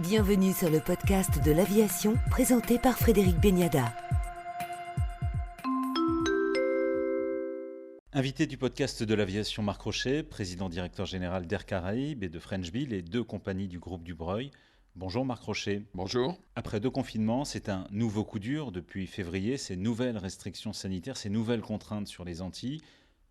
Bienvenue sur le podcast de l'aviation présenté par Frédéric Beniada. Invité du podcast de l'aviation Marc Rochet, président-directeur général d'Air Caraïbes et de French Bee, les deux compagnies du groupe Dubreuil. Bonjour Marc Rochet. Bonjour. Après 2 confinements, c'est un nouveau coup dur depuis février, ces nouvelles restrictions sanitaires, ces nouvelles contraintes sur les Antilles.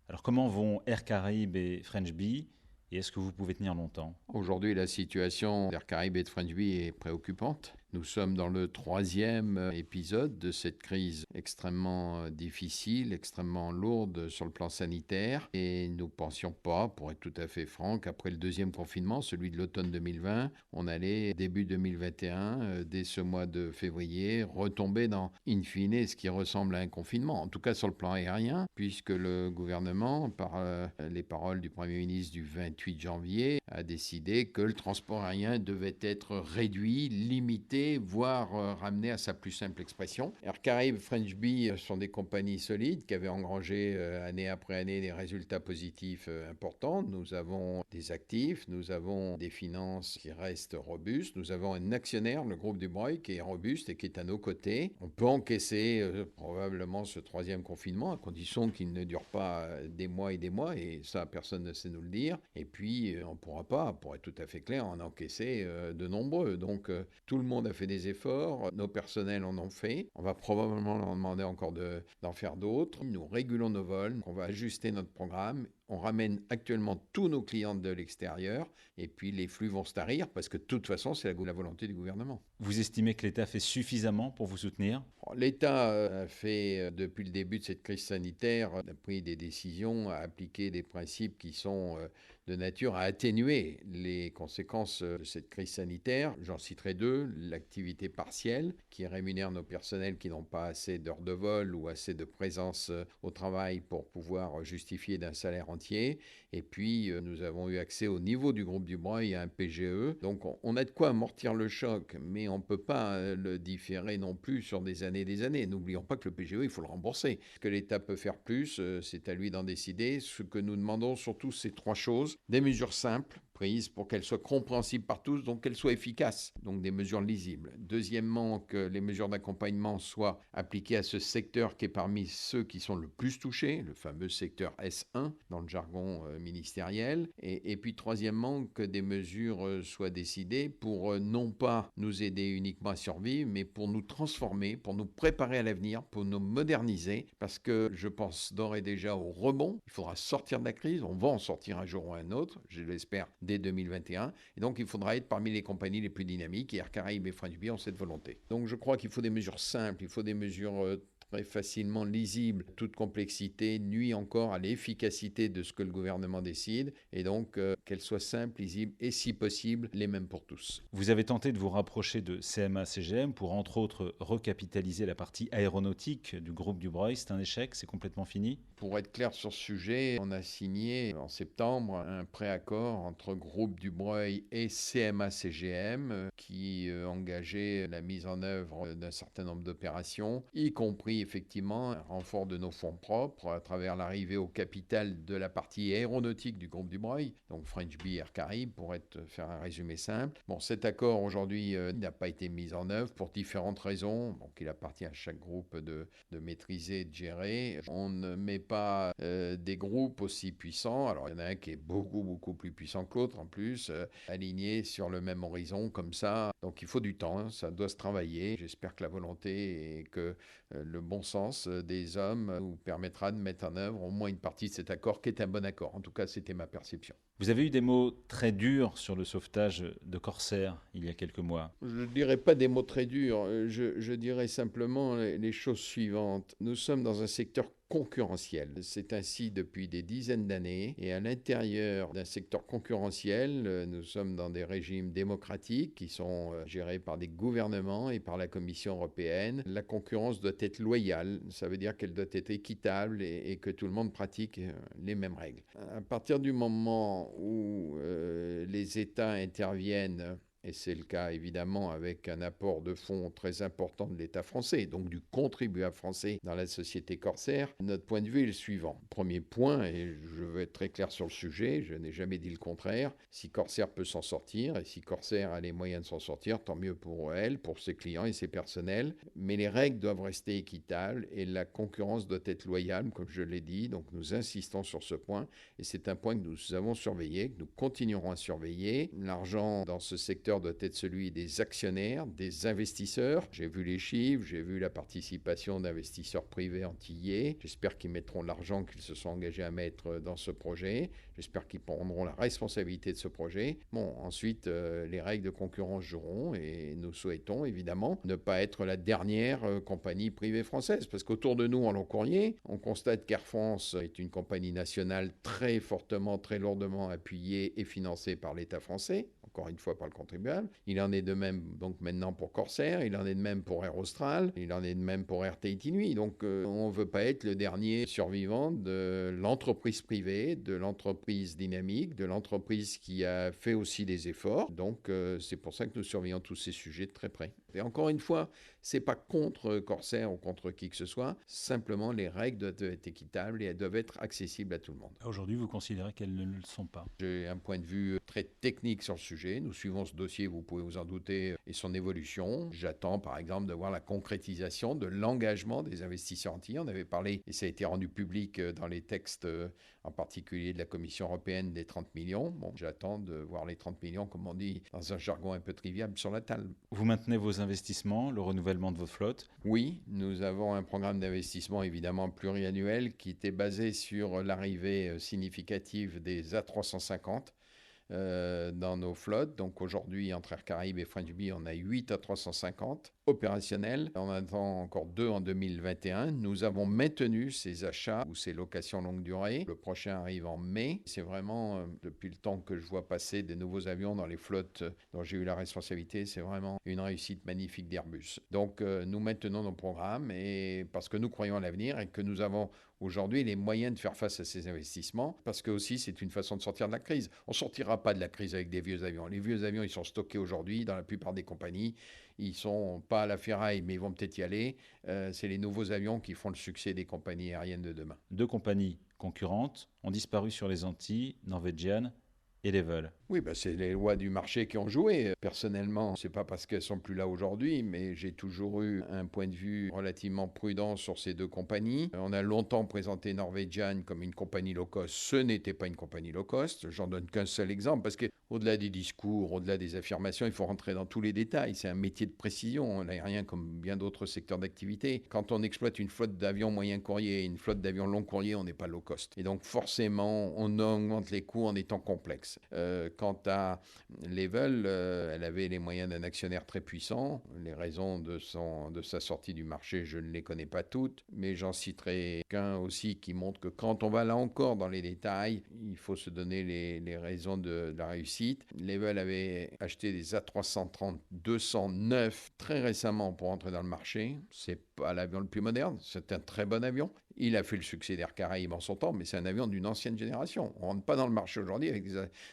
Alors comment vont Air Caraïbes et French Bee et est-ce que vous pouvez tenir longtemps ? Aujourd'hui, la situation d'Air Caraïbes et de French Bee est préoccupante. Nous sommes dans le 3e épisode de cette crise extrêmement difficile, extrêmement lourde sur le plan sanitaire. Et nous ne pensions pas, pour être tout à fait franc, qu'après le 2e confinement, celui de l'automne 2020, on allait, début 2021, dès ce mois de février, retomber dans, in fine, ce qui ressemble à un confinement. En tout cas sur le plan aérien, puisque le gouvernement, par les paroles du Premier ministre du 28 janvier, a décidé que le transport aérien devait être réduit, limité, voire ramené à sa plus simple expression. Air Caraïbes et French Bee sont des compagnies solides qui avaient engrangé année après année des résultats positifs importants. Nous avons des actifs, nous avons des finances qui restent robustes, nous avons un actionnaire, le groupe Dubreuil, qui est robuste et qui est à nos côtés. On peut encaisser probablement ce 3e confinement à condition qu'il ne dure pas des mois, et ça personne ne sait nous le dire. Et puis on ne pourra pas, pour être tout à fait clair, en encaisser de nombreux. Donc tout le monde a fait des efforts, nos personnels en ont fait. On va probablement leur demander encore d'en faire d'autres. Nous régulons nos vols, on va ajuster notre programme. On ramène actuellement tous nos clients de l'extérieur et puis les flux vont se tarir parce que de toute façon, c'est la volonté du gouvernement. Vous estimez que l'État fait suffisamment pour vous soutenir ? L'État a fait, depuis le début de cette crise sanitaire, a pris des décisions, a appliqué des principes qui sont de nature à atténuer les conséquences de cette crise sanitaire. J'en citerai 2. L'activité partielle qui rémunère nos personnels qui n'ont pas assez d'heures de vol ou assez de présence au travail pour pouvoir justifier d'un salaire entier. Et puis, nous avons eu accès au niveau du groupe Dubreuil à un PGE. Donc, on a de quoi amortir le choc, mais on ne peut pas le différer non plus sur des années et des années. N'oublions pas que le PGE, il faut le rembourser. Ce que l'État peut faire plus, c'est à lui d'en décider. Ce que nous demandons surtout, c'est 3 choses. Des mesures simples prises pour qu'elles soient compréhensibles par tous, donc qu'elles soient efficaces, donc des mesures lisibles. Deuxièmement, que les mesures d'accompagnement soient appliquées à ce secteur qui est parmi ceux qui sont le plus touchés, le fameux secteur S1 dans le jargon ministériel. Et puis troisièmement, que des mesures soient décidées pour non pas nous aider uniquement à survivre, mais pour nous transformer, pour nous préparer à l'avenir, pour nous moderniser, parce que je pense d'ores et déjà au rebond. Il faudra sortir de la crise, on va en sortir un jour ou un autre, je l'espère, dès 2021. Et donc, il faudra être parmi les compagnies les plus dynamiques. Et Air Caraïbes et French Bee ont cette volonté. Donc, je crois qu'il faut des mesures simples, il faut des mesures très facilement lisibles. Toute complexité nuit encore à l'efficacité de ce que le gouvernement décide. Et donc, qu'elles soient simples, lisibles et, si possible, les mêmes pour tous. Vous avez tenté de vous rapprocher de CMA-CGM pour, entre autres, recapitaliser la partie aéronautique du groupe Dubreuil. C'est un échec, c'est complètement fini ? Pour être clair sur ce sujet, on a signé en septembre un préaccord entre groupe Dubreuil et CMA-CGM qui engageait la mise en œuvre d'un certain nombre d'opérations, y compris effectivement un renfort de nos fonds propres à travers l'arrivée au capital de la partie aéronautique du groupe Dubreuil, donc French Bee, Air Caraïbes, pour faire un résumé simple. Bon, cet accord aujourd'hui n'a pas été mis en œuvre pour différentes raisons, donc il appartient à chaque groupe de maîtriser et de gérer. On ne met pas des groupes aussi puissants, alors il y en a un qui est beaucoup plus puissant que l'autre en plus, alignés sur le même horizon comme ça, donc il faut du temps, hein, ça doit se travailler. J'espère que la volonté et que le bon sens des hommes nous permettra de mettre en œuvre au moins une partie de cet accord qui est un bon accord. En tout cas, c'était ma perception. Vous avez eu des mots très durs sur le sauvetage de Corsair il y a quelques mois. Je ne dirais pas des mots très durs, je dirais simplement les choses suivantes. Nous sommes dans un secteur concurrentiel. C'est ainsi depuis des dizaines d'années. Et à l'intérieur d'un secteur concurrentiel, nous sommes dans des régimes démocratiques qui sont gérés par des gouvernements et par la Commission européenne. La concurrence doit être loyale. Ça veut dire qu'elle doit être équitable et que tout le monde pratique les mêmes règles. À partir du moment où les États interviennent et c'est le cas évidemment avec un apport de fonds très important de l'État français, donc du contribuable français dans la société Corsair, notre point de vue est le suivant. Premier point, et je veux être très clair sur le sujet, je n'ai jamais dit le contraire, si Corsair peut s'en sortir, et si Corsair a les moyens de s'en sortir, tant mieux pour elle, pour ses clients et ses personnels, mais les règles doivent rester équitables et la concurrence doit être loyale, comme je l'ai dit, donc nous insistons sur ce point, et c'est un point que nous avons surveillé, que nous continuerons à surveiller. L'argent dans ce secteur doit être celui des actionnaires, des investisseurs. J'ai vu les chiffres, j'ai vu la participation d'investisseurs privés antillais. J'espère qu'ils mettront l'argent qu'ils se sont engagés à mettre dans ce projet. J'espère qu'ils prendront la responsabilité de ce projet. Bon, ensuite, les règles de concurrence joueront et nous souhaitons évidemment ne pas être la dernière compagnie privée française. Parce qu'autour de nous, en long courrier, on constate qu'Air France est une compagnie nationale très fortement, très lourdement appuyée et financée par l'État français. Encore une fois par le contribuable. Il en est de même donc maintenant pour Corsair, il en est de même pour Air Austral, il en est de même pour Air Tahiti Nui. Donc on ne veut pas être le dernier survivant de l'entreprise privée, de l'entreprise dynamique, de l'entreprise qui a fait aussi des efforts. Donc c'est pour ça que nous surveillons tous ces sujets de très près. Et encore une fois, ce n'est pas contre Corsair ou contre qui que ce soit, simplement les règles doivent être équitables et elles doivent être accessibles à tout le monde. Aujourd'hui, vous considérez qu'elles ne le sont pas? J'ai un point de vue très technique sur le sujet. Nous suivons ce dossier, vous pouvez vous en douter, et son évolution. J'attends par exemple de voir la concrétisation de l'engagement des investisseurs antillais. On avait parlé, et ça a été rendu public dans les textes, en particulier de la Commission européenne, des 30 millions. Bon, j'attends de voir les 30 millions, comme on dit dans un jargon un peu trivial, sur la table. Vous maintenez vos investissements, le renouvellement de vos flottes? Oui, nous avons un programme d'investissement évidemment pluriannuel qui était basé sur l'arrivée significative des A350 dans nos flottes. Donc aujourd'hui, entre Air Caraïbes et French Bee, on a 8 A350 opérationnels. On en attend encore 2 en 2021. Nous avons maintenu ces achats ou ces locations longue durée. Le prochain arrive en mai. C'est vraiment, depuis le temps que je vois passer des nouveaux avions dans les flottes dont j'ai eu la responsabilité, c'est vraiment une réussite magnifique d'Airbus. Donc nous maintenons nos programmes et parce que nous croyons à l'avenir et que nous avons aujourd'hui les moyens de faire face à ces investissements, parce que aussi c'est une façon de sortir de la crise. On ne sortira pas de la crise avec des vieux avions. Les vieux avions, ils sont stockés aujourd'hui dans la plupart des compagnies. Ils ne sont pas à la ferraille, mais ils vont peut-être y aller. C'est les nouveaux avions qui font le succès des compagnies aériennes de demain. 2 compagnies concurrentes ont disparu sur les Antilles, Norwegian et Level. Oui, c'est les lois du marché qui ont joué. Personnellement, c'est pas parce qu'elles sont plus là aujourd'hui, mais j'ai toujours eu un point de vue relativement prudent sur ces 2 compagnies. On a longtemps présenté Norwegian comme une compagnie low cost. Ce n'était pas une compagnie low cost. J'en donne qu'un seul exemple parce que au-delà des discours, au-delà des affirmations, il faut rentrer dans tous les détails. C'est un métier de précision, l'aérien comme bien d'autres secteurs d'activité. Quand on exploite une flotte d'avions moyen courrier et une flotte d'avions long courrier, on n'est pas low cost. Et donc forcément, on augmente les coûts en étant complexe. Quant à Level, elle avait les moyens d'un actionnaire très puissant. Les raisons de sa sortie du marché, je ne les connais pas toutes, mais j'en citerai qu'un aussi qui montre que quand on va là encore dans les détails, il faut se donner les raisons de la réussite. Level avait acheté des A330-209 très récemment pour entrer dans le marché. C'est pas l'avion le plus moderne, c'est un très bon avion. Il a fait le succès d'Air Caraïbes en son temps, mais c'est un avion d'une ancienne génération. On ne rentre pas dans le marché aujourd'hui avec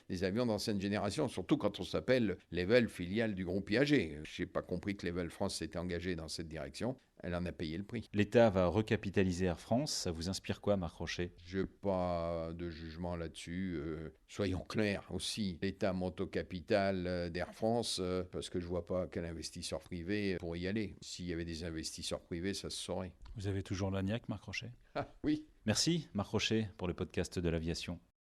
des avions d'ancienne génération, surtout quand on s'appelle Level, filiale du groupe IAG. Je n'ai pas compris que Level France s'était engagé dans cette direction. Elle en a payé le prix. L'État va recapitaliser Air France. Ça vous inspire quoi, Marc Rochet? Je n'ai pas de jugement là-dessus. Soyons clairs aussi. L'État monte au capital d'Air France parce que je ne vois pas quel investisseur privé pourrait y aller. S'il y avait des investisseurs privés, ça se saurait. Vous avez toujours l'agnac, Marc Rochet? Ah oui. Merci, Marc Rochet, pour le podcast de l'aviation.